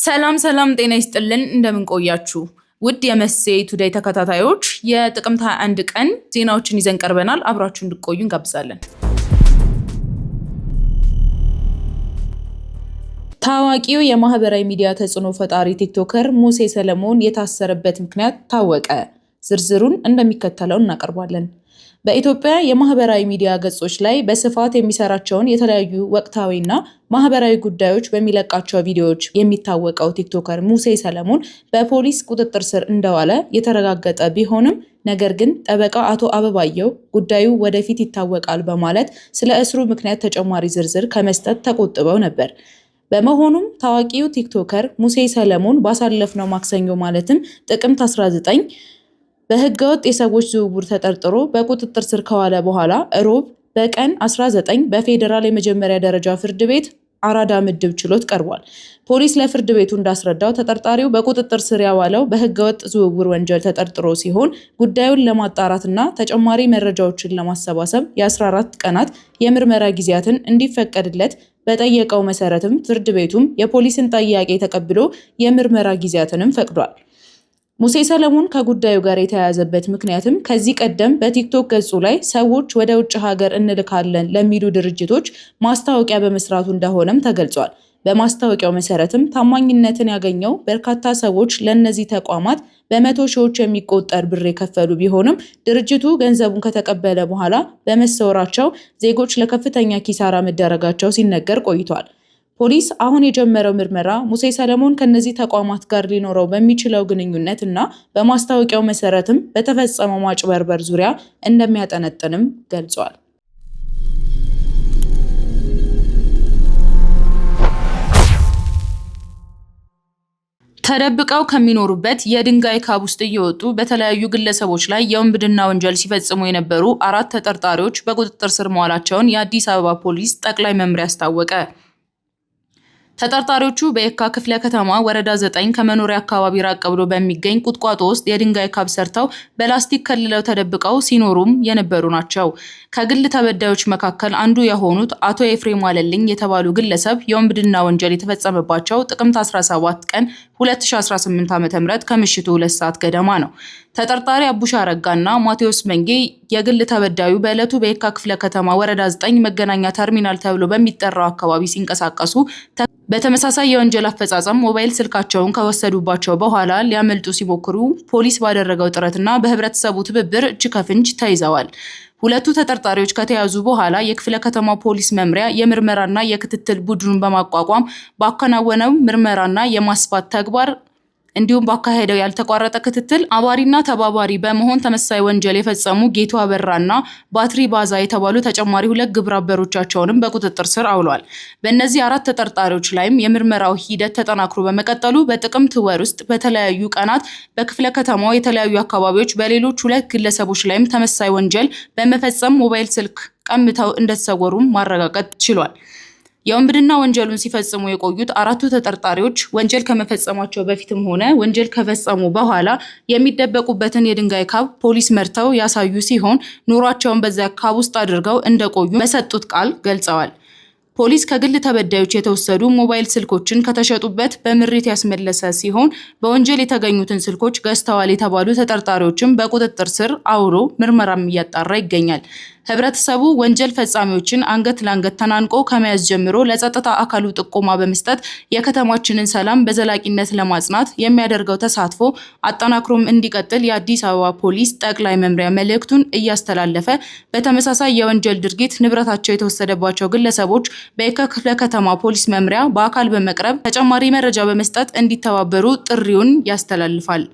ሰላም ጤና ይስጥልን እንደምን ቆያችሁ? ውድ የመሴ ቱዴይ ተከታታዮች የጥቅምት 21 ቀን ዜናዎችን ይዘን ቀርበናል። አብራችሁ እንድትቆዩ እንጋብዛለን። ታዋቂው የማህበራዊ ሚዲያ ተጽዕኖ ፈጣሪ ቲክቶከር ሙሴ ሰለሞን የታሰረበት ምክንያት ታወቀ። ዝርዝሩን እንደሚከተለው እናቀርባለን። በኢትዮጵያ የማህበራዊ ሚዲያ ገጾች ላይ በስፋት የሚሰራቸውን የተለያዩ ወቅታዊና ማህበራዊ ጉዳዮች በሚለቃቸው ቪዲዮዎች የሚታወቀው ቲክቶከር ሙሴ ሰለሞን በፖሊስ ቁጥጥር ስር እንደዋለ የተረጋገጠ ቢሆንም ነገር ግን ጠበቃ አቶ አበባየው ጉዳዩ ወደፊት ይታወቃል በማለት ስለ እስሩ ምክንያት ተጨማሪ ዝርዝር ከመስጠት ተቆጥበው ነበር። በመሆኑም ታዋቂው ቲክቶከር ሙሴ ሰለሞን ባሳለፍነው ማክሰኞ ማለትም ጥቅምት 19 በህገወጥ የሰዎች ዝውውር ተጠርጥሮ በቁጥጥር ስር ከዋለ በኋላ ሮብ በቀን 19 በፌዴራል የመጀመሪያ ደረጃ ፍርድ ቤት አራዳ ምድብ ችሎት ቀርቧል። ፖሊስ ለፍርድ ቤቱ እንዳስረዳው ተጠርጣሪው በቁጥጥር ስር ያዋለው በህገወጥ ዝውውር ወንጀል ተጠርጥሮ ሲሆን ጉዳዩን ለማጣራትና ተጨማሪ መረጃዎችን ለማሰባሰብ የ14 ቀናት የምርመራ ጊዜያትን እንዲፈቀድለት በጠየቀው መሰረትም ፍርድ ቤቱም የፖሊስን ጥያቄ ተቀብሎ የምርመራ ጊዜያትንም ፈቅዷል። ሙሴ ሰለሞን ከጉዳዩ ጋር የተያያዘበት ምክንያትም ከዚህ ቀደም በቲክቶክ ገጹ ላይ ሰዎች ወደ ውጭ ሀገር እንልካለን ለሚሉ ድርጅቶች ማስታወቂያ በመስራቱ እንደሆነም ተገልጿል። በማስታወቂያው መሰረትም ታማኝነትን ያገኘው በርካታ ሰዎች ለእነዚህ ተቋማት በመቶ ሺዎች የሚቆጠር ብር የከፈሉ ቢሆንም ድርጅቱ ገንዘቡን ከተቀበለ በኋላ በመሰወራቸው ዜጎች ለከፍተኛ ኪሳራ መዳረጋቸው ሲነገር ቆይቷል። ፖሊስ አሁን የጀመረው ምርመራ ሙሴ ሰለሞን ከነዚህ ተቋማት ጋር ሊኖረው በሚችለው ግንኙነት እና በማስታወቂያው መሰረትም በተፈጸመው ማጭበርበር ዙሪያ እንደሚያጠነጥንም ገልጿል። ተደብቀው ከሚኖሩበት የድንጋይ ካብ ውስጥ እየወጡ በተለያዩ ግለሰቦች ላይ የውንብድና ወንጀል ሲፈጽሙ የነበሩ 4 ተጠርጣሪዎች በቁጥጥር ስር መዋላቸውን የአዲስ አበባ ፖሊስ ጠቅላይ መምሪያ አስታወቀ። ተጠርጣሪዎቹ በየካ ክፍለ ከተማ ወረዳ 9 ከመኖሪያ አካባቢ ራቅ ብሎ በሚገኝ ቁጥቋጦ ውስጥ የድንጋይ ካብ ሰርተው በላስቲክ ከልለው ተደብቀው ሲኖሩም የነበሩ ናቸው። ከግል ተበዳዮች መካከል አንዱ የሆኑት አቶ ኤፍሬም ዋለልኝ የተባሉ ግለሰብ የውንብድና ወንጀል የተፈጸመባቸው ጥቅምት 17 ቀን 2018 ዓ.ም ከምሽቱ 2 ሰዓት ገደማ ነው። ተጠርጣሪ አቡሻ አረጋና ማቴዎስ መንጌ የግል ተበዳዩ በዕለቱ በየካ ክፍለ ከተማ ወረዳ 9 መገናኛ ተርሚናል ተብሎ በሚጠራው አካባቢ ሲንቀሳቀሱ በተመሳሳይ የወንጀል አፈጻጸም ሞባይል ስልካቸውን ከወሰዱባቸው በኋላ ሊያመልጡ ሲሞክሩ ፖሊስ ባደረገው ጥረትና በህብረተሰቡ ትብብር እጅ ከፍንጅ ተይዘዋል። ሁለቱ ተጠርጣሪዎች ከተያዙ በኋላ የክፍለ ከተማ ፖሊስ መምሪያ የምርመራና የክትትል ቡድኑን በማቋቋም ባከናወነው ምርመራና የማስፋት ተግባር እንዲሁም ባካሄደው ያልተቋረጠ ክትትል አባሪና ተባባሪ በመሆን ተመሳሳይ ወንጀል የፈጸሙ ጌቱ አበራና ባትሪ ባዛ የተባሉ ተጨማሪ 2 ግብረ አበሮቻቸውንም በቁጥጥር ስር አውሏል። በእነዚህ 4 ተጠርጣሪዎች ላይም የምርመራው ሂደት ተጠናክሮ በመቀጠሉ በጥቅምት ወር ውስጥ በተለያዩ ቀናት በክፍለ ከተማው የተለያዩ አካባቢዎች በሌሎች 2 ግለሰቦች ላይም ተመሳሳይ ወንጀል በመፈጸም ሞባይል ስልክ ቀምተው እንደተሰወሩም ማረጋገጥ ችሏል። የውንብድና ወንጀሉን ሲፈጽሙ የቆዩት 4ቱ ተጠርጣሪዎች ወንጀል ከመፈጸማቸው በፊትም ሆነ ወንጀል ከፈጸሙ በኋላ የሚደበቁበትን የድንጋይ ካብ ፖሊስ መርተው ያሳዩ ሲሆን ኑሯቸውን በዚያ ካብ ውስጥ አድርገው እንደቆዩ በሰጡት ቃል ገልጸዋል። ፖሊስ ከግል ተበዳዮች የተወሰዱ ሞባይል ስልኮችን ከተሸጡበት በምሪት ያስመለሰ ሲሆን በወንጀል የተገኙትን ስልኮች ገዝተዋል የተባሉ ተጠርጣሪዎችም በቁጥጥር ስር አውሎ ምርመራም እያጣራ ይገኛል። ህብረተሰቡ ወንጀል ፈጻሚዎችን አንገት ለአንገት ተናንቆ ከመያዝ ጀምሮ ለጸጥታ አካሉ ጥቆማ በመስጠት የከተማችንን ሰላም በዘላቂነት ለማጽናት የሚያደርገው ተሳትፎ አጠናክሮም እንዲቀጥል የአዲስ አበባ ፖሊስ ጠቅላይ መምሪያ መልእክቱን እያስተላለፈ በተመሳሳይ የወንጀል ድርጊት ንብረታቸው የተወሰደባቸው ግለሰቦች በየካ ክፍለ ከተማ ፖሊስ መምሪያ በአካል በመቅረብ ተጨማሪ መረጃ በመስጠት እንዲተባበሩ ጥሪውን ያስተላልፋል።